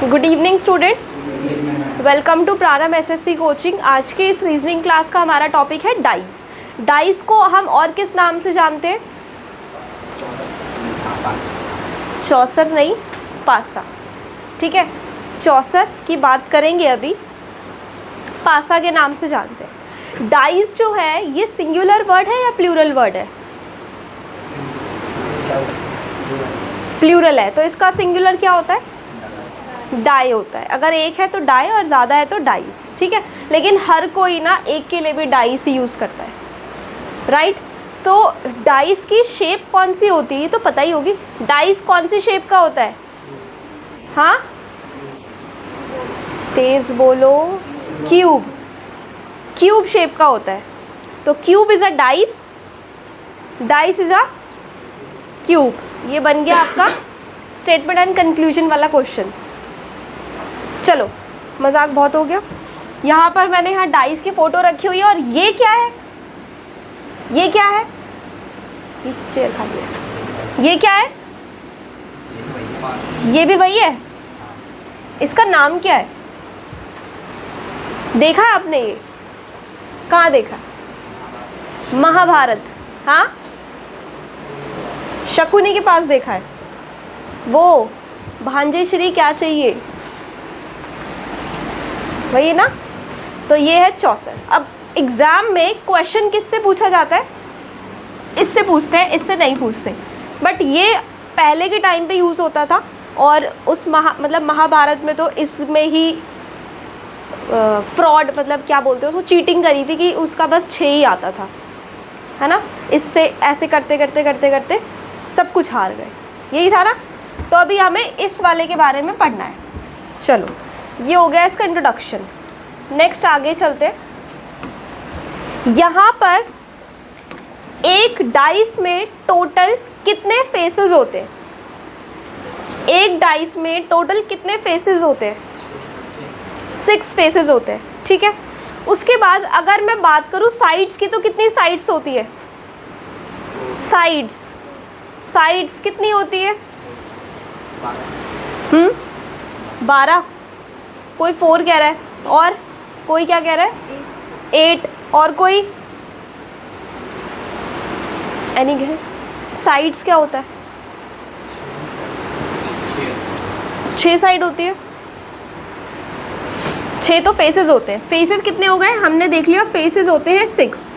Good evening students, welcome to Prarambh SSC coaching. आज के इस रीजनिंग क्लास का हमारा टॉपिक है डाइस। डाइस को हम और किस नाम से जानते हैं? चौसर नहीं, पासा। ठीक है, चौसर की बात करेंगे अभी, पासा के नाम से जानते हैं। डाइस जो है ये सिंगुलर वर्ड है या प्लूरल वर्ड है? प्लूरल है, तो इसका सिंगुलर क्या होता है? डाई होता है। अगर एक है तो डाई और ज़्यादा है तो डाइस। ठीक है, लेकिन हर कोई ना एक के लिए भी डाइस ही यूज़ करता है, राइट? तो डाइस की शेप कौन सी होती है तो पता ही होगी। डाइस कौन सी शेप का होता है? हाँ, तेज बोलो। क्यूब, क्यूब शेप का होता है। तो cube is a dice, dice is a cube. ये बन गया आपका स्टेटमेंट एंड कंक्लूजन वाला क्वेश्चन। चलो, मजाक बहुत हो गया। यहाँ पर मैंने यहाँ डाइस की फ़ोटो रखी हुई है। और ये क्या है? ये क्या है? ये चेयर खाली है। ये क्या है? ये भी वही है। इसका नाम क्या है? देखा है आपने? ये कहाँ देखा? महाभारत। हाँ, शकुनी के पास देखा है। वो भांजे श्री क्या चाहिए, वही ना? तो ये है चौसर। अब एग्ज़ाम में क्वेश्चन किससे पूछा जाता है? इससे पूछते हैं, इससे नहीं पूछते। बट ये पहले के टाइम पे यूज़ होता था। और उस महाभारत में तो इसमें ही फ्रॉड, मतलब क्या बोलते हैं उसको, चीटिंग करी थी कि उसका बस 6 ही आता था, है ना? इससे ऐसे करते करते करते करते सब कुछ हार गए। यही था ना? तो अभी हमें इस वाले के बारे में पढ़ना है। चलो, ये हो गया इसका इंट्रोडक्शन। नेक्स्ट आगे चलते हैं। यहाँ पर एक डाइस में टोटल कितने फेसेस होते हैं? एक डाइस में टोटल कितने फेसेस होते हैं? 6 फेसेस होते हैं। ठीक है, उसके बाद अगर मैं बात करूँ साइड्स की, तो कितनी साइड्स होती है? साइड्स कितनी होती है? 12। कोई 4 कह रहा है, और कोई क्या कह रहा है? 8। और कोई एनी गेस? साइड्स क्या होता है? 6 साइड होती है। 6 तो फेसेस होते हैं। फेसेस कितने हो गए? हमने देख लिया, फेसेस होते हैं 6।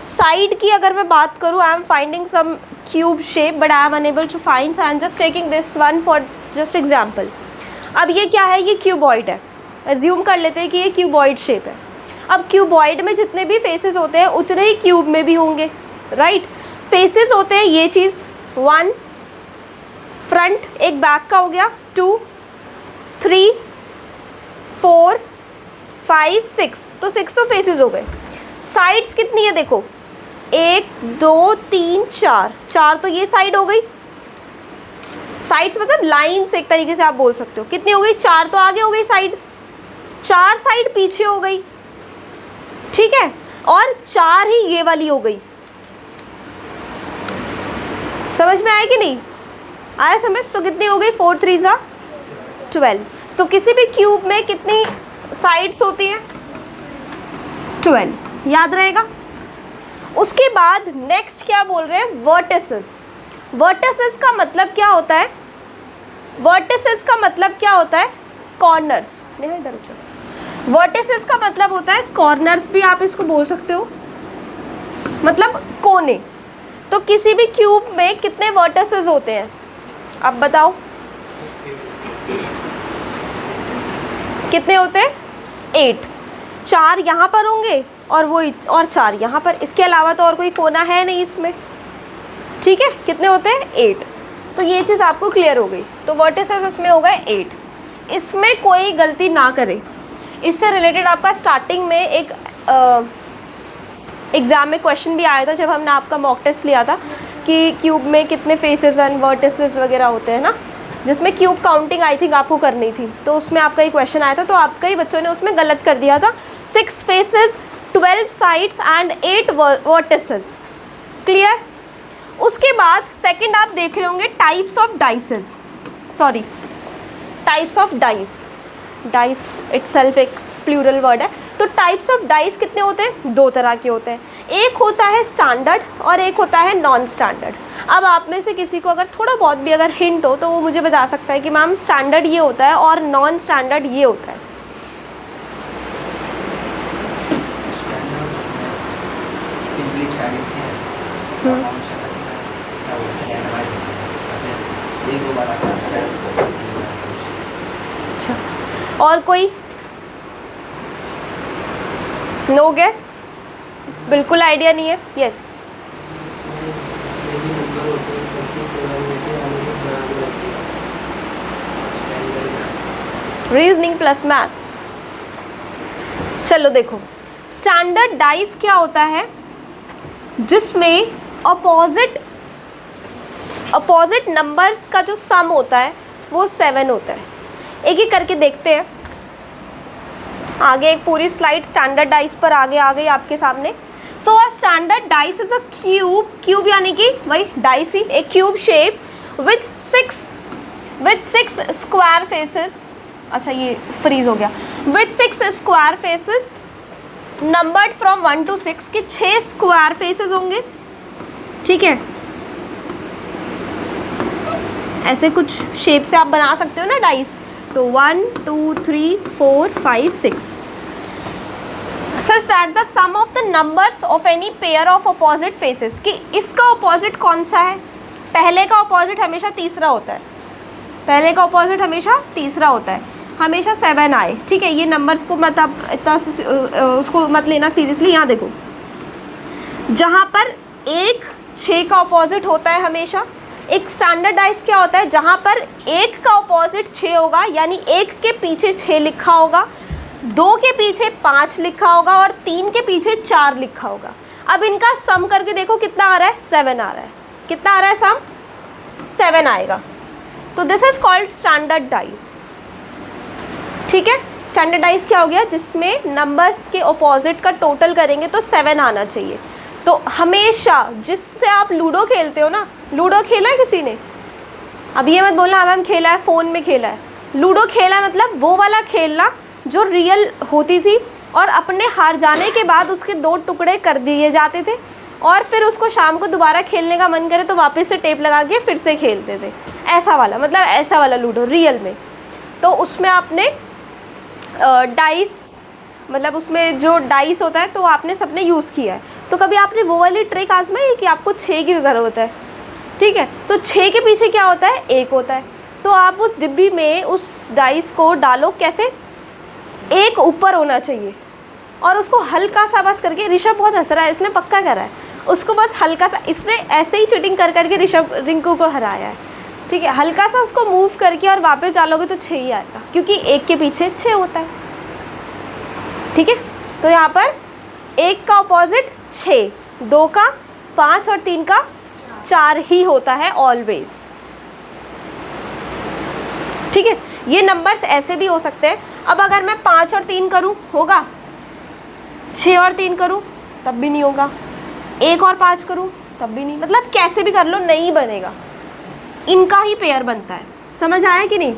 साइड की अगर मैं बात करूँ, I am finding some cube shape but I am unable to find, so I am just taking this one for just example. अब ये क्या है? ये क्यूबॉइड है। एज्यूम कर लेते हैं कि ये क्यूबॉइड शेप है। अब क्यूबॉइड में जितने भी फेसेस होते हैं उतने ही क्यूब में भी होंगे, राइट? फेसेस होते हैं ये चीज़, 1 फ्रंट, एक बैक का हो गया, 2 3 4 5 6। तो 6 तो फेसेस हो गए। साइड्स कितनी है देखो, 1 2 3 4। 4 तो ये साइड हो गई। साइड्स मतलब लाइन्स, एक तरीके से आप बोल सकते हो। कितनी हो गई? 4 तो आगे हो गई साइड, 4 साइड पीछे हो गई। ठीक है, और 4 ही ये वाली हो गई। समझ में आया कि नहीं आया समझ? तो कितनी हो गई? 4 3 ज़ा 12। तो किसी भी क्यूब में कितनी साइड्स होती हैं? 12। याद रहेगा। उसके बाद नेक्स्ट क्या बोल रहे हैं? वर्टिसेस। वर्टिसेस का मतलब क्या होता है? वर्टिसेस का मतलब क्या होता है? कॉर्नर्स। नहीं, इधर चलो। वर्टिसेस का मतलब होता है कॉर्नर्स, भी आप इसको बोल सकते हो, मतलब कोने। तो किसी भी क्यूब में कितने वर्टिसेस होते हैं? अब बताओ कितने होते हैं? 8। 4 यहाँ पर होंगे और वो और 4 यहाँ पर। इसके अलावा तो और कोई कोना है नहीं इसमें। ठीक है, कितने होते हैं? 8। तो ये चीज़ आपको क्लियर हो गई। तो वर्टिसेस इसमें हो गए 8। इसमें कोई गलती ना करे। इससे रिलेटेड आपका स्टार्टिंग में एक एग्ज़ाम में क्वेश्चन भी आया था, जब हमने आपका मॉक टेस्ट लिया था कि क्यूब में कितने फेसेस एंड वर्टिसेस वगैरह होते हैं ना, जिसमें क्यूब काउंटिंग आई थिंक आपको करनी थी। तो उसमें आपका ही क्वेश्चन आया था, तो आपका ही बच्चों ने उसमें गलत कर दिया था। 6 faces, 12 sides and 8 vertices. Clear? उसके बाद सेकंड आप देख रहे होंगे types of dices, sorry types of dice, dice itself एक प्लूरल वर्ड है। तो टाइप्स ऑफ डाइस कितने होते हैं? 2 तरह के होते हैं, एक होता है स्टैंडर्ड और एक होता है नॉन स्टैंडर्ड। अब आप में से किसी को अगर थोड़ा बहुत भी अगर हिंट हो तो वो मुझे बता सकता है कि मैम स्टैंडर्ड ये होता है और नॉन स्टैंडर्ड ये होता है। अच्छा, और कोई? नो गेस, बिल्कुल आइडिया नहीं है। Yes, reasoning plus maths. चलो देखो, स्टैंडर्ड डाइस क्या होता है? जिसमें अपोजिट नंबर्स का जो सम होता है वो 7 होता है। एक एक करके देखते हैं। आगे एक पूरी स्लाइड स्टैंडर्ड डाइस पर आगे आ गई आपके सामने। So a standard dice is a cube यानी कि वही डाइस ही, एक cube shape with 6 square faces. अच्छा ये फ्रीज हो गया। With 6 square faces numbered from 1 to 6 के 6 स्क्वायर फेसेस होंगे, ठीक है। ऐसे कुछ शेप से आप बना सकते हो ना डाइस। तो 1 2 3 4 5 6 such that the sum of the numbers of any pair of opposite faces, कि इसका अपोजिट कौन सा है? पहले का अपोजिट हमेशा तीसरा होता है, पहले का अपोजिट हमेशा तीसरा होता है, हमेशा 7 आए, ठीक है। ये नंबर्स को मत आप इतना उसको मत लेना सीरियसली। यहाँ देखो, जहाँ पर 1 6 का अपोजिट होता है हमेशा। एक स्टैंडर्ड डाइस क्या होता है? जहाँ पर 1 का अपोजिट 6 होगा, यानी 1 के पीछे 6 लिखा होगा, 2 के पीछे 5 लिखा होगा और 3 के पीछे 4 लिखा होगा। अब इनका सम करके देखो कितना आ रहा है? 7 आ रहा है। कितना आ रहा है सम? 7 आएगा। तो this is called standard dice, ठीक है। स्टैंडर्ड डाइस क्या हो गया? जिसमें नंबर्स के अपोजिट का टोटल करेंगे तो 7 आना चाहिए। तो हमेशा जिससे आप लूडो खेलते हो ना, लूडो खेला है किसी ने? अब ये मत बोलना मैम खेला है, फ़ोन में खेला है। लूडो खेला मतलब वो वाला खेलना जो रियल होती थी और अपने हार जाने के बाद उसके 2 टुकड़े कर दिए जाते थे और फिर उसको शाम को दोबारा खेलने का मन करे तो वापस से टेप लगा के फिर से खेलते थे। ऐसा वाला, मतलब ऐसा वाला लूडो रियल में। तो उसमें आपने डाइस, मतलब उसमें जो डाइस होता है तो आपने सबने यूज़ किया है। तो कभी आपने वो वाली ट्रिक आजमाई कि आपको 6 की ज़रूरत है, ठीक है। तो 6 के पीछे क्या होता है? 1 होता है। तो आप उस डिब्बी में उस डाइस को डालो, कैसे? 1 ऊपर होना चाहिए और उसको हल्का सा बस करके, ऋषभ बहुत हंस रहा है, इसने पक्का करा है, उसको बस हल्का सा, इसने ऐसे ही चीटिंग कर करके ऋषभ रिंकू को हराया है, ठीक है। हल्का सा उसको मूव करके और वापस डालोगे तो 6 ही आएगा, क्योंकि 1 के पीछे 6 होता है, ठीक है। तो यहाँ पर 1 का अपोजिट 6, 2 का 5 और 3 का 4 ही होता है ऑलवेज, ठीक है। ये नंबर्स ऐसे भी हो सकते हैं। अब अगर मैं 5 और 3 करूँ होगा, 6 और 3 करूँ तब भी नहीं होगा, 1 और 5 करूँ तब भी नहीं, मतलब कैसे भी कर लो नहीं बनेगा, इनका ही पेयर बनता है। समझ आया कि नहीं?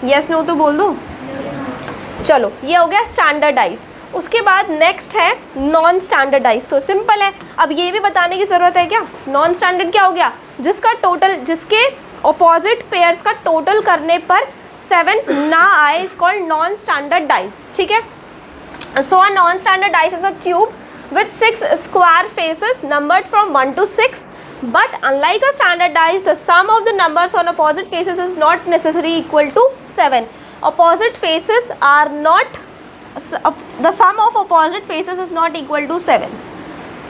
यस नो तो बोल दो। चलो ये हो गया स्टैंडर्डाइज। उसके बाद नेक्स्ट है नॉन स्टैंडर्डाइज। तो सिंपल है, अब ये भी बताने की ज़रूरत है क्या? नॉन स्टैंडर्ड क्या हो गया? जिसका टोटल, जिसके ऑपोजिट पेयर्स का टोटल करने पर 7 ना आए, इज कॉल्ड नॉन स्टैंडर्डाइज, ठीक है। So a non standardise is a cube with 6 square faces numbered from 1 to 6, but unlike a standardized, the sum of the numbers on opposite faces is not necessarily equal to 7. Opposite faces are not, the sum of opposite faces is not equal to 7.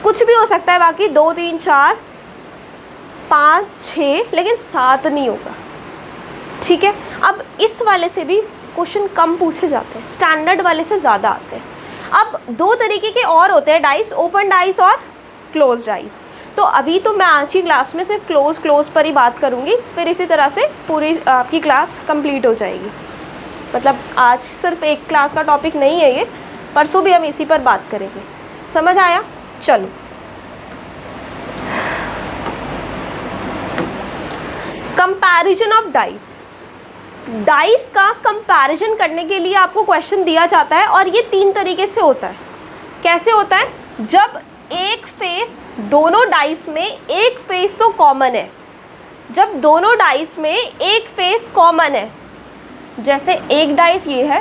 कुछ भी हो सकता है, बाकी 2 3 4 5 6, लेकिन 7 नहीं होगा, ठीक है। अब इस वाले से भी क्वेश्चन कम पूछे जाते हैं, स्टैंडर्ड वाले से ज़्यादा आते हैं। अब 2 तरीके के और होते हैं डाइस, ओपन डाइस और क्लोज डाइस। तो अभी तो मैं आज की क्लास में सिर्फ क्लोज पर ही बात करूँगी, फिर इसी तरह से पूरी आपकी क्लास कंप्लीट हो जाएगी। मतलब आज सिर्फ एक क्लास का टॉपिक नहीं है ये, परसों भी हम इसी पर बात करेंगे। समझ आया? चलो कंपैरिजन ऑफ डाइस। डाइस का कंपैरिजन करने के लिए आपको क्वेश्चन दिया जाता है और ये 3 तरीके से होता है। कैसे होता है? जब एक फेस, दोनों डाइस में एक फेस तो कॉमन है, जब दोनों डाइस में एक फेस कॉमन है, जैसे एक डाइस ये है,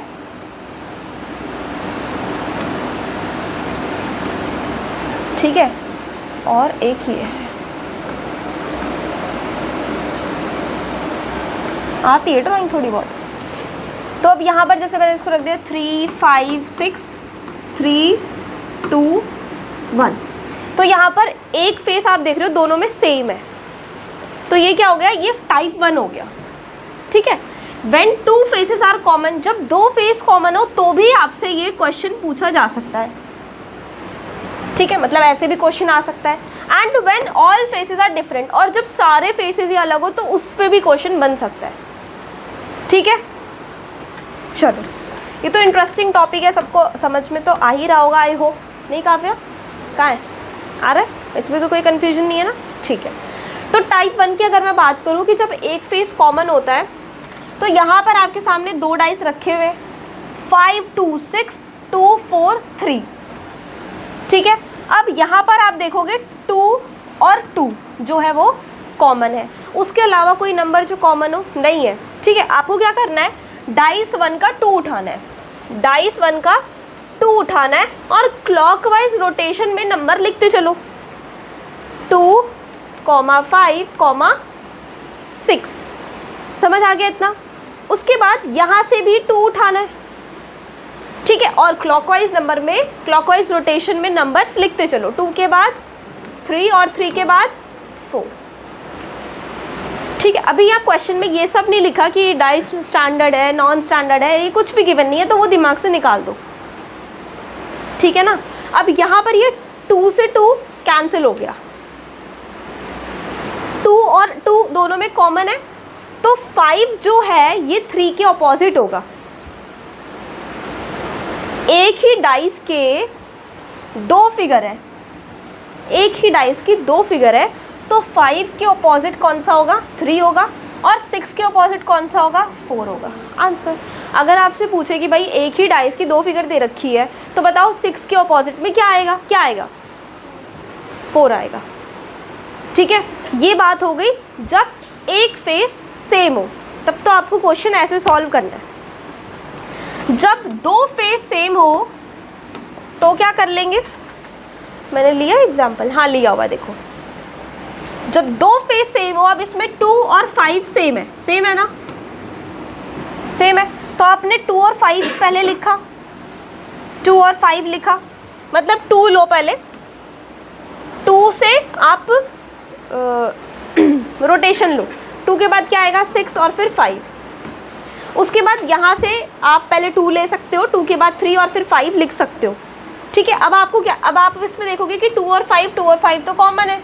ठीक है, और एक ये है, आती है ड्राइंग थोड़ी बहुत। तो अब यहाँ पर जैसे मैंने इसको रख दिया 3 5 6 3 2 1, तो यहाँ पर एक फेस आप देख रहे हो दोनों में सेम है, तो ये क्या हो गया? ये टाइप 1 हो गया, ठीक है। व्हेन 2 फेसेस आर कॉमन, जब 2 फेस कॉमन हो तो भी आपसे ये क्वेश्चन पूछा जा सकता है, ठीक है, मतलब ऐसे भी क्वेश्चन आ सकता है। And when all faces are different, और जब सारे फेसेस ही अलग हो तो उस पर भी क्वेश्चन बन सकता है, ठीक है। चलो, ये तो इंटरेस्टिंग टॉपिक है, सबको समझ में तो आ ही रहा होगा, आई होप। नहीं काव्या, कहाँ है? आ रहा है? इसमें तो कोई कन्फ्यूजन नहीं है ना, ठीक है। तो टाइप 1 की अगर मैं बात करूँ कि जब एक फेस कॉमन होता है, तो यहाँ पर आपके सामने 2 डाइस रखे हुए, 5 2 6 2 4 3, ठीक है। अब यहाँ पर आप देखोगे 2 और 2 जो है वो कॉमन है, उसके अलावा कोई नंबर जो कॉमन हो नहीं है, ठीक है। आपको क्या करना है? डाइस 1 का 2 उठाना है, डाइस 1 का 2 उठाना है और क्लॉकवाइज रोटेशन में नंबर लिखते चलो, 2, 5, 6। समझ आ गया इतना? उसके बाद यहाँ से भी 2 उठाना है, ठीक है, और क्लॉकवाइज नंबर में, क्लॉकवाइज रोटेशन में नंबर्स लिखते चलो, 2 के बाद 3 और 3 के बाद 4, ठीक है। अभी यहाँ क्वेश्चन में ये सब नहीं लिखा कि डाइस स्टैंडर्ड है, नॉन स्टैंडर्ड है, ये कुछ भी गिवन नहीं है, तो वो दिमाग से निकाल दो, ठीक है ना। अब यहाँ पर ये 2 से 2 कैंसिल हो गया, 2 और 2 दोनों में कॉमन है, तो 5 जो है ये 3 के ऑपोजिट होगा। एक ही डाइस के 2 फिगर है, एक ही डाइस की 2 फिगर है, तो 5 के ऑपोजिट कौन सा होगा? 3 होगा, और 6 के ऑपोजिट कौन सा होगा? 4 होगा। आंसर। अगर आपसे पूछे कि भाई एक ही डाइस की 2 फिगर दे रखी है, तो बताओ 6 के ऑपोजिट में क्या आएगा? क्या आएगा? 4 आएगा, ठीक है। ये बात हो गई जब एक फेस सेम हो, तब तो आपको क्वेश्चन ऐसे सॉल्व करना है। जब 2 फेस सेम हो तो क्या कर लेंगे? मैंने लिया एग्जाम्पल, हाँ लिया हुआ, देखो। जब 2 फेस सेम हो, अब इसमें 2 और 5 सेम है, सेम है ना, सेम है, तो आपने 2 और 5 पहले लिखा, 2 और 5 लिखा, मतलब 2 लो पहले, 2 से आप रोटेशन लो, 2 के बाद क्या आएगा? 6 और फिर 5, उसके बाद यहाँ से आप पहले 2 ले सकते हो, 2 के बाद 3 और फिर 5 लिख सकते हो, ठीक है। अब आपको क्या, अब आप इसमें देखोगे कि 2 और 5 तो कॉमन है,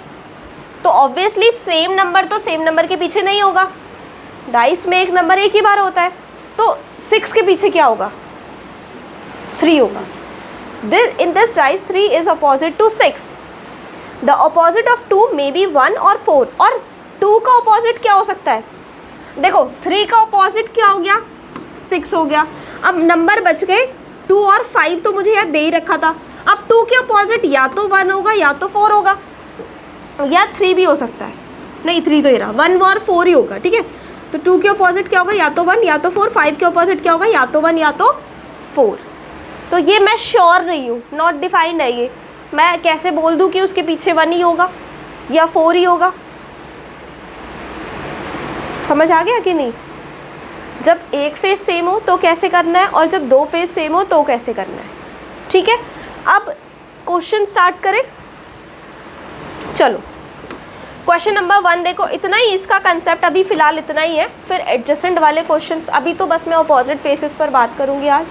तो ऑब्वियसली सेम नंबर तो सेम नंबर के पीछे नहीं होगा, डाइस में एक नंबर एक ही बार होता है, तो 6 के पीछे क्या होगा? 3 होगा। In this dice 3 is opposite to 6. The opposite of 2 may be 1 और 4, और 2 का opposite क्या हो सकता है? देखो 3 का opposite क्या हो गया? 6 हो गया। अब नंबर बच गए 2 और 5, तो मुझे याद दे ही रखा था। अब 2 के opposite या तो 1 होगा या तो 4 होगा, या 3 भी हो सकता है, नहीं 3 तो ये रहा, 1 और 4 ही होगा, ठीक है। तो 2 के ऑपोजिट क्या होगा? या तो 1 या तो 4, 5 के ऑपोजिट क्या होगा? या तो 1 या तो 4। तो ये मैं श्योर नहीं हूँ, नॉट डिफाइंड है ये, मैं कैसे बोल दूँ कि उसके पीछे 1 ही होगा या 4 ही होगा? समझ आ गया कि नहीं? जब एक फेस सेम हो तो कैसे करना है, और जब 2 फेस सेम हो तो कैसे करना है, ठीक है। अब क्वेश्चन स्टार्ट करें, चलो। क्वेश्चन नंबर 1 देखो, इतना ही इसका कंसेप्ट अभी फ़िलहाल इतना ही है, फिर एडजेसेंट वाले क्वेश्चंस, अभी तो बस मैं अपोजिट फेसेस पर बात करूँगी आज,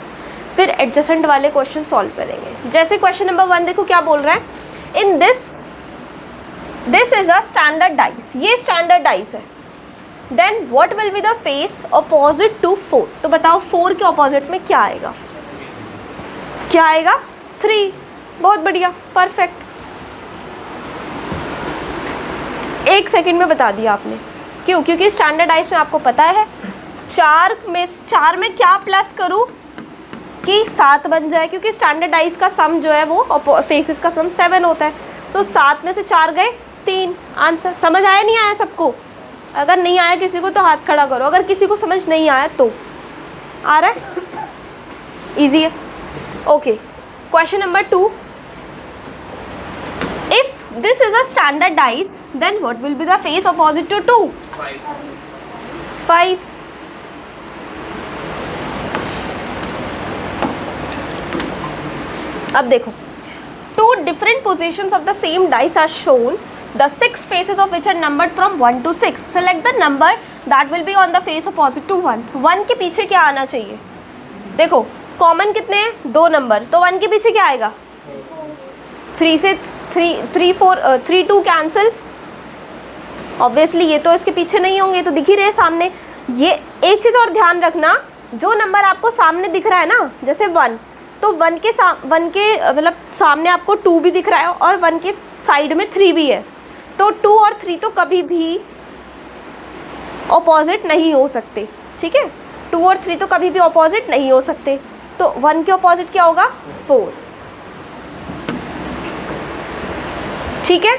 फिर एडजेसेंट वाले क्वेश्चन सॉल्व करेंगे। जैसे क्वेश्चन नंबर 1 देखो क्या बोल रहा है, in this is a standard dice, ये स्टैंडर्ड डाइस है, then what will be the face opposite to 4, तो बताओ 4 के अपोजिट में क्या आएगा? क्या आएगा? 3। बहुत बढ़िया, परफेक्ट, 1 सेकंड में बता दिया आपने। क्यों? क्योंकि स्टैंडर्ड डाइस में आपको पता है चार में क्या प्लस करूँ कि 7 बन जाए, क्योंकि स्टैंडर्डाइज का सम जो है वो फेसेस का सम 7 होता है। तो 7 में से 4 गए 3। आंसर समझ आया नहीं आया सबको? अगर नहीं आया किसी को तो हाथ खड़ा करो, अगर किसी को समझ नहीं आया तो। आ रहा है? ईजी है। Okay, question number 2, if this is a standard dice then what will be the face opposite to 2? 5। अब देखो, 2 different positions of the same dice are shown, the 6 faces of which are numbered from 1 to 6. Select the number that will be on the face opposite to 1. 1 के पीछे क्या आना चाहिए? देखो common कितने हैं? 2 नंबर, तो 1 के पीछे क्या आएगा? 3 से 3 2 कैंसिल। ऑब्वियसली ये तो इसके पीछे नहीं होंगे, तो दिख ही रहे सामने। ये एक चीज़ और ध्यान रखना, जो नंबर आपको सामने दिख रहा है ना, जैसे 1, तो 1 के मतलब सामने आपको 2 भी दिख रहा है और 1 के साइड में 3 भी है, तो 2 और 3 तो कभी भी ऑपोजिट नहीं हो सकते। ठीक है, 2 और 3 तो कभी भी ऑपोजिट नहीं हो सकते। तो 1 के ऑपोजिट क्या होगा? 4। ठीक है,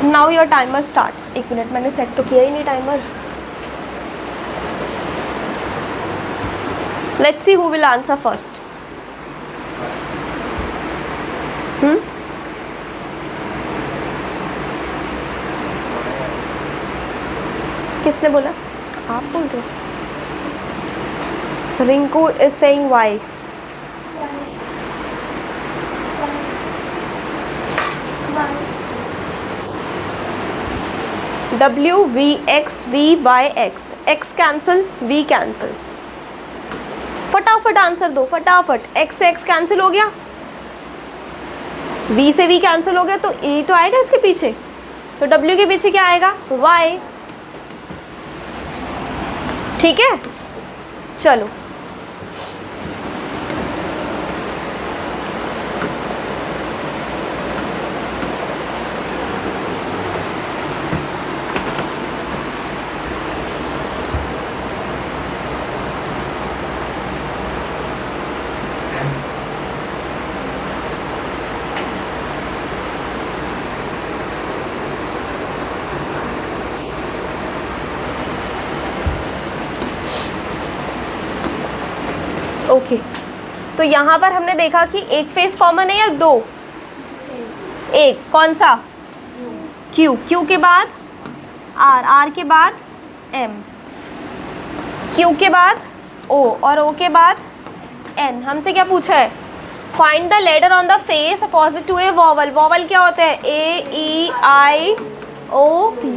now your timer starts. 1 minute, मैंने सेट तो किया ही नहीं timer. Let's see who will answer first. किसने बोला? आप बोल रहे हो? Rinku is saying why. W V X V Y X, X cancel, V cancel. फटाफट आंसर दो, फटाफट। X से X कैंसिल हो गया, V से V कैंसिल हो गया, तो E तो आएगा इसके पीछे, तो W के पीछे क्या आएगा? Y। ठीक है, चलो ओके। तो यहाँ पर हमने देखा कि एक फेस कॉमन है या 2? एक। कौन सा? Q। Q के बाद R, R के बाद M, Q के बाद O और O के बाद N। हमसे क्या पूछा है? Find the letter on the face opposite to a vowel. Vowel क्या होता है? A E I O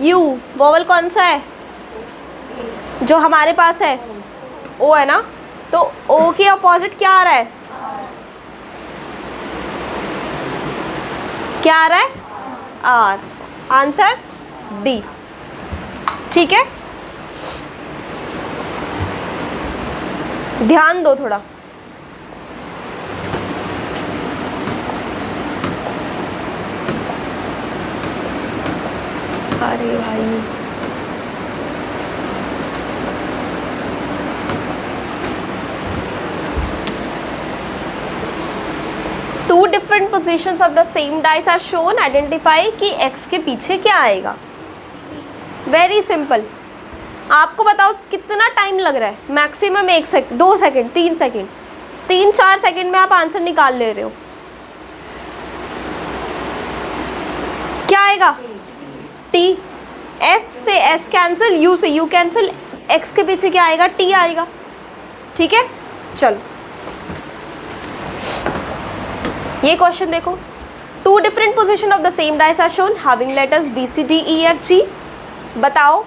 U। Vowel कौन सा है जो हमारे पास है? O है ना, तो O के अपोजिट क्या आ रहा है? क्या आ रहा है? R। Answer D। ठीक है, ध्यान दो थोड़ा। अरे भाई, two different positions of the same dice are shown, identify कि x के पीछे क्या आएगा। Very simple. आपको बताओ कितना टाइम लग रहा है? Maximum 1 second, 2 second, 3 second, 3-4 second में आप आंसर निकाल ले रहे हो। क्या आएगा? T। S से S कैंसिल, U से U कैंसिल, X के पीछे क्या आएगा? T आएगा। ठीक है, चलो ये क्वेश्चन देखो। 2 different position of the same dice are shown having letters B C D E F G। बताओ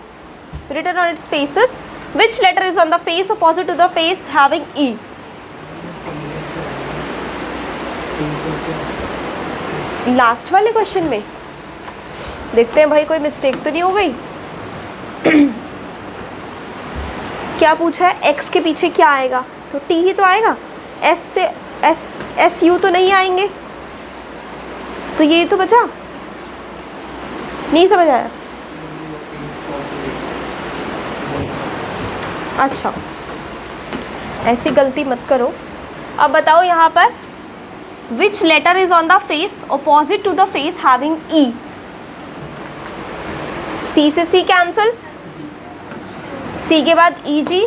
written on its faces which letter is on the face opposite to the face having E? Last वाले question में देखते हैं भाई कोई mistake तो नहीं हो गई। क्या पूछा है? x के पीछे क्या आएगा? तो t ही तो आएगा। s से S U तो नहीं आएंगे, तो ये तो बचा, नहीं समझ आया? अच्छा, ऐसी गलती मत करो। अब बताओ यहाँ पर which letter is on the face opposite to the face having E. C से सी कैंसिल, सी के बाद ई जी,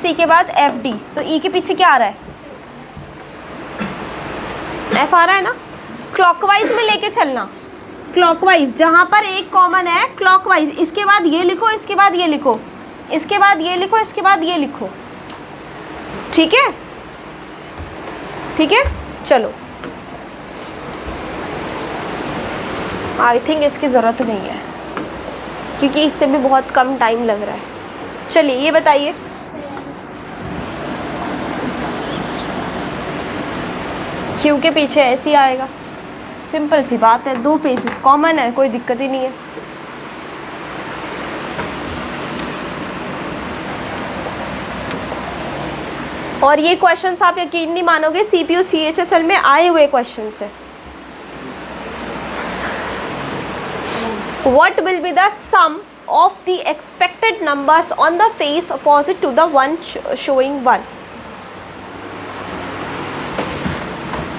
सी के बाद एफ डी, तो ई के पीछे क्या आ रहा है? एफ आ रहा है ना। क्लॉकवाइज में लेके चलना, क्लॉकवाइज, जहाँ पर एक कॉमन है क्लॉकवाइज, इसके बाद ये लिखो, इसके बाद ये लिखो, इसके बाद ये लिखो, इसके बाद ये लिखो, ठीक है? ठीक है, चलो। आई थिंक इसकी ज़रूरत नहीं है क्योंकि इससे भी बहुत कम टाइम लग रहा है। चलिए ये बताइए, क्यू के पीछे ऐसे ही आएगा, सिंपल सी बात है, दो फेसेस कॉमन है, कोई दिक्कत ही नहीं है। और ये क्वेश्चंस आप यकीन नहीं मानोगे, सीपीयू सीएचएसएल में आए हुए क्वेश्चंस है। What will be the sum of the expected numbers on the face opposite to the one showing 1?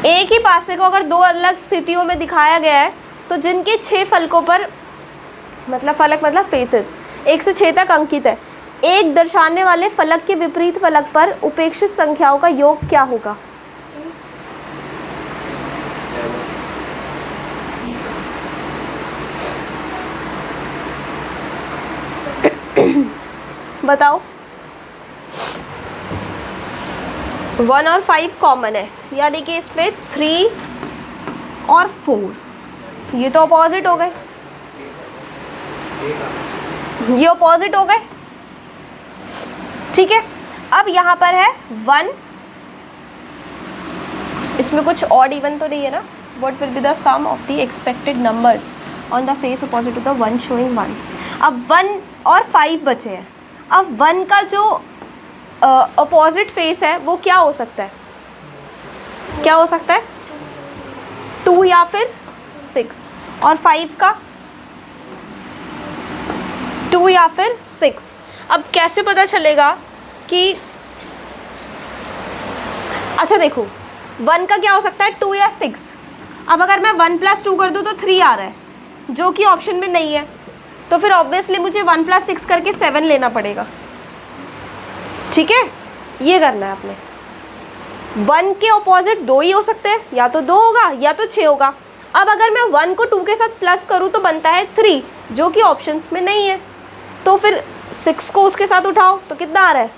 एक ही पासे को अगर दो अलग स्थितियों में दिखाया गया है तो जिनके 6 फलकों पर, मतलब फलक मतलब फेसेस 1 से 6 तक अंकित है, एक दर्शाने वाले फलक के विपरीत फलक पर उपेक्षित संख्याओं का योग क्या होगा? बताओ। 1 और 5 कॉमन है, यानी कि इसमें 3 और 4, ये तो अपोजिट हो गए, ये अपोजिट हो गए, ठीक है। अब यहाँ पर है 1, इसमें कुछ ऑड इवन तो नहीं है ना। What will be the sum of the expected numbers on the face opposite to the 1 showing 1। अब 1 और 5 बचे हैं। अब 1 का जो अपोजिट फेस है वो क्या हो सकता है? क्या हो सकता है? 2 या फिर 6। और 5 का 2 या फिर 6। अब कैसे पता चलेगा कि, अच्छा देखो 1 का क्या हो सकता है? 2 या 6। अब अगर मैं 1 + 2 कर दूँ तो 3 आ रहा है, जो कि ऑप्शन में नहीं है, तो फिर ऑब्वियसली मुझे 1 + 6 करके 7 लेना पड़ेगा, ठीक है। ये करना है आपने। 1 के ऑपोजिट 2 ही हो सकते हैं, या तो 2 होगा या तो 6 होगा। अब अगर मैं 1 को 2 के साथ प्लस करूँ तो बनता है 3, जो कि ऑप्शंस में नहीं है, तो फिर 6 को उसके साथ उठाओ तो कितना आ रहा है?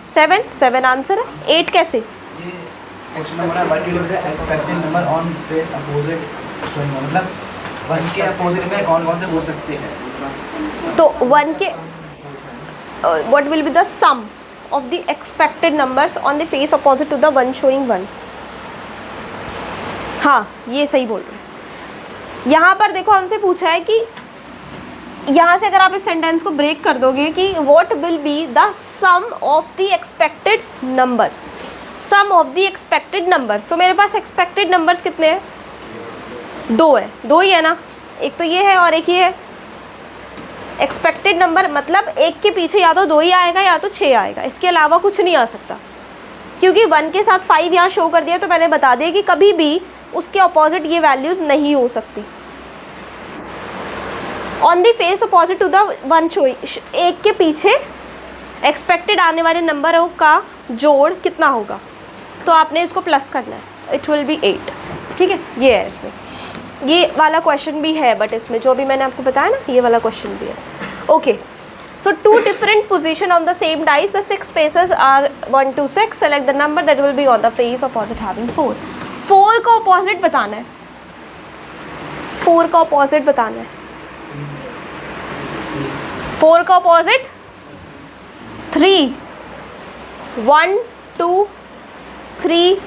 7। 7 आंसर है। 8 कैसे? क्वेश्चन नंबर है what will be the expected number on face opposite showing, मतलब 1 के अपोजिट में कौन कौन से हो सकते हैं? तो 1 के what will be the sum of the expected numbers on the face opposite to the 1 showing 1। हाँ, ये सही बोल रहे हैं। यहाँ पर देखो हमसे पूछा है कि यहाँ से अगर आप इस सेंटेंस को ब्रेक कर दोगे कि what will be the sum of the expected numbers, sum of the expected numbers, तो मेरे पास एक्सपेक्टेड नंबर्स कितने हैं? 2 है, 2 ही है ना, एक तो ये है और एक ये है। एक्सपेक्टेड नंबर मतलब एक के पीछे या तो 2 ही आएगा या तो 6 आएगा, इसके अलावा कुछ नहीं आ सकता। क्योंकि 1 के साथ 5 यहाँ शो कर दिया तो मैंने बता दिया कि कभी भी उसके अपोजिट ये वैल्यूज़ नहीं हो सकती। On the face opposite to the 1 showing, एक के पीछे एक्सपेक्टेड आने वाले नंबरों का जोड़ कितना होगा, तो आपने इसको प्लस करना है, इट विल बी 8, ठीक है। ये है इसमें, ये वाला क्वेश्चन भी है, बट इसमें जो भी मैंने आपको बताया ना, ये वाला क्वेश्चन भी है। Okay, so 2 different position on the same dice, the 6 faces are 1 to 6, select the number that will be on the face opposite having 4। 4 का अपोजिट बताना है, 4 का अपोजिट बताना है। 4 का अपोजिट 3, 1 2 3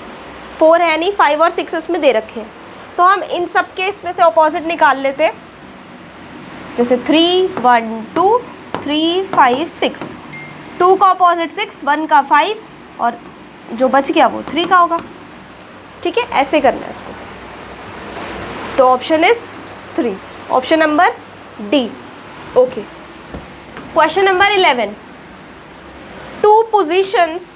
4 है नहीं, 5 और 6 इसमें दे रखे हैं, तो हम इन सब के इसमें से अपोजिट निकाल लेते हैं। जैसे 3 1 2 3 5 6, 2 का अपोजिट 6, 1 का 5 और जो बच गया वो 3 का होगा, ठीक है। ऐसे करना है इसको। तो option is 3, option number D. Okay, question number 11. 2 positions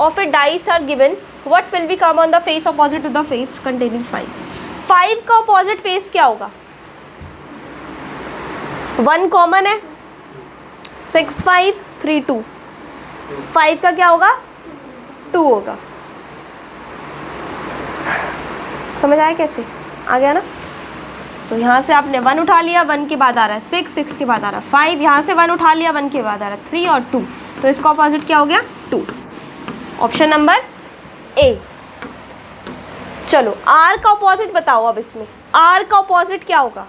of a dice are given. What will be come on the face opposite to the face containing 5? 5 का opposite face क्या होगा? 1 कॉमन है, 6 5 3 2. 5 का क्या होगा? 2 होगा. समझ आया कैसे? आ गया ना? तो यहाँ से आपने 1 उठा लिया, 1 के बाद आ रहा है 6, 6 के बाद आ रहा है 5, यहाँ से 1 उठा लिया, 1 के बाद आ रहा है 3 और 2, तो इसका ऑपोजिट क्या हो गया? 2. Option number A. चलो आर का ऑपोजिट बताओ. अब इसमें आर का ऑपोजिट क्या होगा?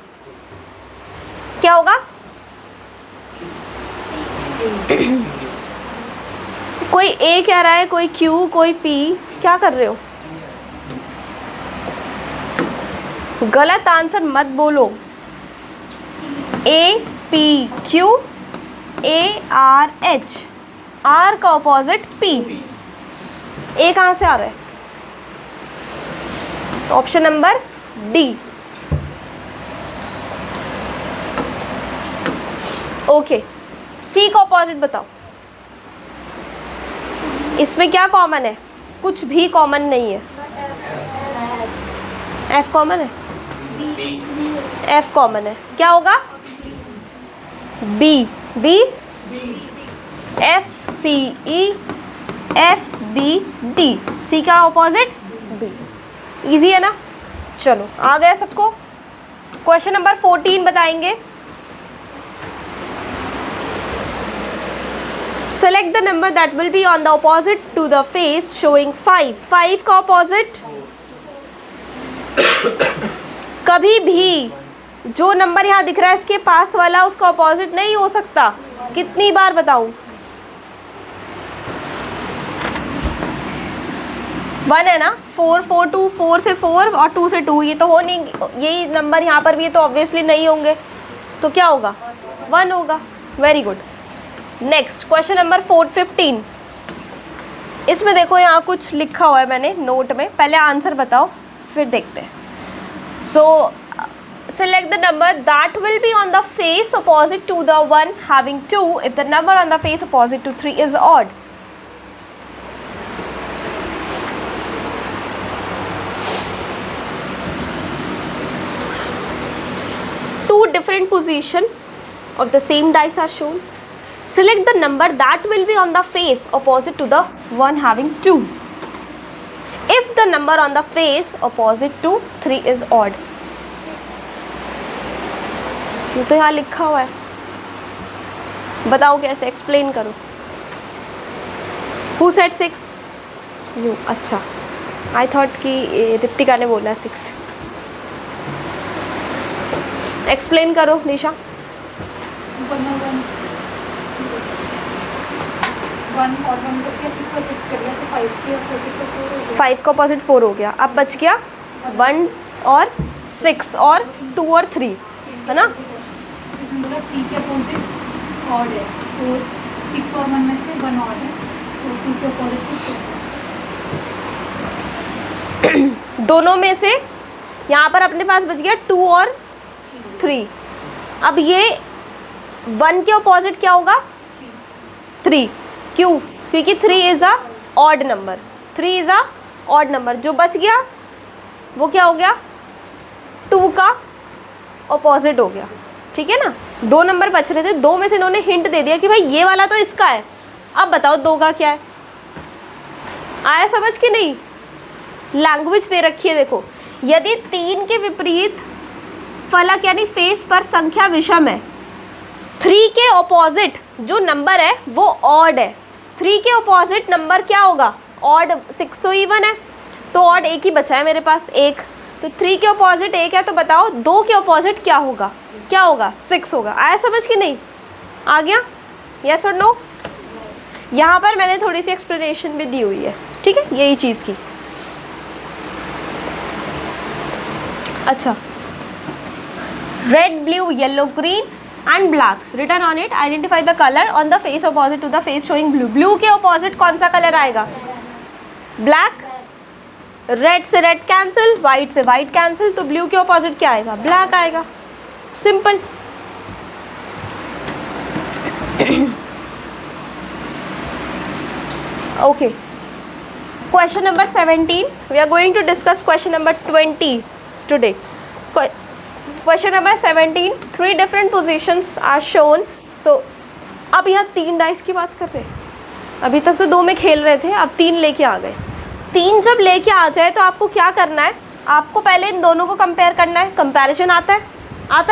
क्या होगा? कोई ए कह रहा है, कोई क्यू, कोई पी. क्या कर रहे हो? गलत आंसर मत बोलो. A P Q, A R H. R का ऑपोजिट पी. ए कहाँ से आ रहा है? Option number D. Okay, C का ऑपोजिट बताओ. इसमें क्या कॉमन है? कुछ भी कॉमन नहीं है. एफ कॉमन है, एफ कॉमन है. क्या होगा? B. B F C E F B D. C का ऑपोजिट बी. इजी है ना? चलो आ गया सबको. क्वेश्चन नंबर 14 बताएंगे. Select the number that will be on the opposite to the face showing 5. 5 का ऑपोजिट कभी भी जो नंबर यहाँ दिख रहा है इसके पास वाला उसका ऑपोजिट नहीं हो सकता. कितनी बार बताऊं? 1 है ना. 4 4 2, 4 से 4 और 2 से 2, ये तो हो नहीं. यही नंबर यहाँ पर भी है तो ऑब्वियसली नहीं होंगे. तो क्या होगा? 1 होगा. Very good. Next question number 15. इसमें देखो यहाँ कुछ लिखा हुआ है मैंने नोट में. पहले आंसर बताओ फिर देखते हैं. So select the number that will be on the face opposite to the one having 2 if the number on the face opposite to 3 is odd. Two different positions of the same dice are shown. Select the number that will be on the face opposite to the one having 2 if the number on the face opposite to 3 is odd. ये तो यहाँ लिखा हुआ है. बताओ कैसे? Explain करो. Who said 6? You. अच्छा, आई थॉट कि रितिका ने बोला 6. एक्सप्लेन करो निशा. 5 का ऑपोजिट 4 हो गया. अब बच गया 1 और 6 और 2 और 3 है ना. 3 के अपोजिट ऑड है तो 6 और 1 में से 1 ऑड है तो 2 के अपोजिट 6. दोनों में से यहाँ पर अपने पास बच गया 2 और 3. अब ये 1 के ऑपोजिट क्या होगा? 3. क्यों? क्योंकि 3 is a odd number. 3 is a odd number. जो बच गया वो क्या हो गया? 2 का ऑपोजिट हो गया. ठीक है ना. 2 नंबर बच रहे थे, 2 में से इन्होंने हिंट दे दिया कि भाई ये वाला तो इसका है. अब बताओ 2 का क्या है? आया समझ कि नहीं? लैंग्वेज दे रखी है देखो. यदि 3 के विपरीत फलक यानी फेस पर संख्या विषम है, 3 के ऑपोजिट जो नंबर है वो ऑड है. 3 के ऑपोजिट नंबर क्या होगा? ऑड. 6 तो इवन है तो ऑड एक ही बचा है मेरे पास, 1. तो 3 के ऑपोजिट 1 है तो बताओ 2 के ऑपोजिट क्या होगा? क्या होगा? 6 होगा. आया समझ कि नहीं? आ गया? यस और नो? यहाँ पर मैंने थोड़ी सी एक्सप्लेनेशन भी दी हुई है. ठीक है, यही चीज़ की. अच्छा, red blue yellow green and black written on it. Identify the color on the face opposite to the face showing blue. Blue के opposite कौन सा कलर आएगा? Black. रेड से रेड कैंसिल, वाइट से वाइट कैंसिल, तो blue के opposite क्या आएगा? ब्लैक आएगा। Simple. Okay, question number 17, we are going to discuss question number 20 today. Question number 17, 3 different positions are shown. So अब यहाँ 3 डाइस की बात कर रहे हैं, अभी तक तो 2 में खेल रहे थे, अब 3 लेके आ गए। 3 जब लेके आ जाए तो आपको क्या करना है? आपको पहले इन दोनों को कंपेयर करना है। कंपैरिजन आता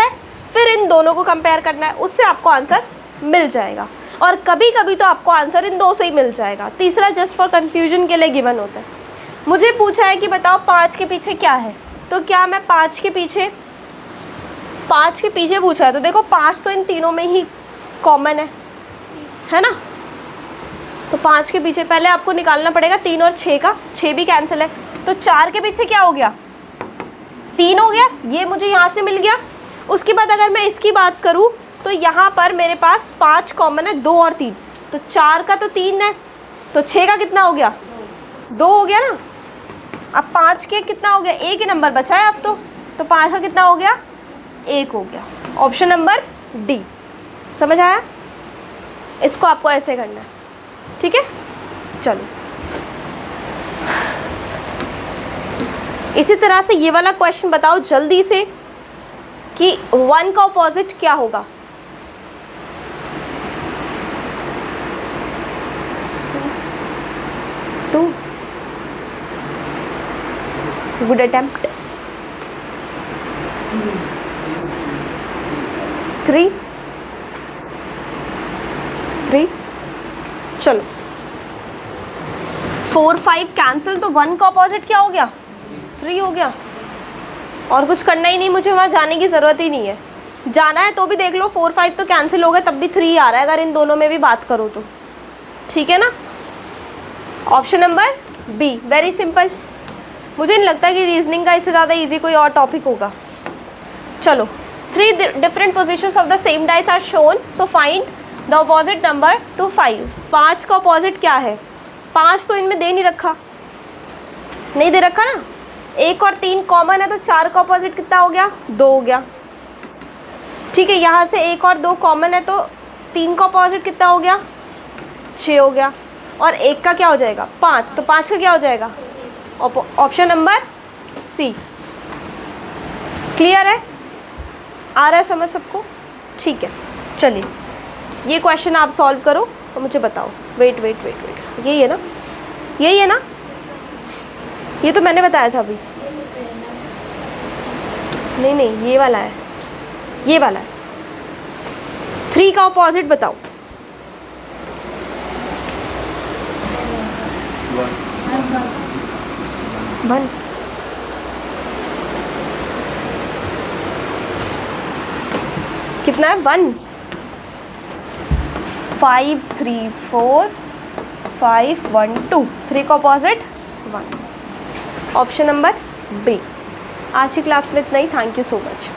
है, फिर इन दोनों को कंपेयर करना है, उससे आपको आंसर मिल जाएगा। और कभी कभी तो आपको आंसर इन 2 से ही मिल जाएगा, तीसरा जस्ट फॉर कन्फ्यूजन के लिए गिवन होता है। मुझे पूछा है कि बताओ 5 के पीछे क्या है, तो क्या मैं 5 के पीछे पूछा है, तो देखो 5 तो इन तीनों में ही कॉमन है ना। तो 5 के पीछे पहले आपको निकालना पड़ेगा 3 और 6 का, 6 भी कैंसिल है, तो 4 के पीछे क्या हो गया? 3 हो गया, ये मुझे यहाँ से मिल गया। उसके बाद अगर मैं इसकी बात करूँ तो यहाँ पर मेरे पास 5 कॉमन है, 2 और 3, तो 4 का तो 3 है, तो 6 का कितना हो गया? 2 हो गया ना। अब 5 के कितना हो गया? एक ही नंबर बचा है अब तो 5 का कितना हो गया? 1 हो गया। Option number D. समझ आया? इसको आपको ऐसे करना है, ठीक है। चलो, इसी तरह से ये वाला क्वेश्चन बताओ जल्दी से कि 1 का ऑपोजिट क्या होगा? टू। Good attempt. 3। चलो, 4 5 कैंसिल, तो 1 का ऑपोजिट क्या हो गया? 3 हो गया। और कुछ करना ही नहीं, मुझे वहाँ जाने की ज़रूरत ही नहीं है। जाना है तो भी देख लो, 4 5 तो कैंसिल हो गए, तब भी 3 आ रहा है अगर इन दोनों में भी बात करो तो, ठीक है ना। Option number B, very simple. मुझे नहीं लगता कि रीजनिंग का इससे ज़्यादा इजी कोई और टॉपिक होगा। चलो, 3 different positions of the same dice are shown, so find the opposite number to 5। 5 का ऑपोजिट क्या है? 5 तो इनमें दे नहीं रखा ना। 1 और 3 कॉमन है, तो 4 का ऑपोजिट कितना हो गया? 2 हो गया, ठीक है। यहाँ से 1 और 2 कॉमन है, तो 3 का ऑपोजिट कितना हो गया? 6 हो गया। और 1 का क्या हो जाएगा? 5, तो 5 का क्या हो जाएगा? Option number C. क्लियर है? आ रहा है समझ सबको? ठीक है, चलिए ये क्वेश्चन आप सॉल्व करो और मुझे बताओ। वेट, यही है ना? ये तो मैंने बताया था अभी। नहीं, ये वाला है। 3 का ऑपोजिट बताओ। 1। कितना है? 1 5 3 4 5 1 2। 3 का ऑपोजिट 1। Option number B. आज की क्लास में इतना ही। Thank you so much.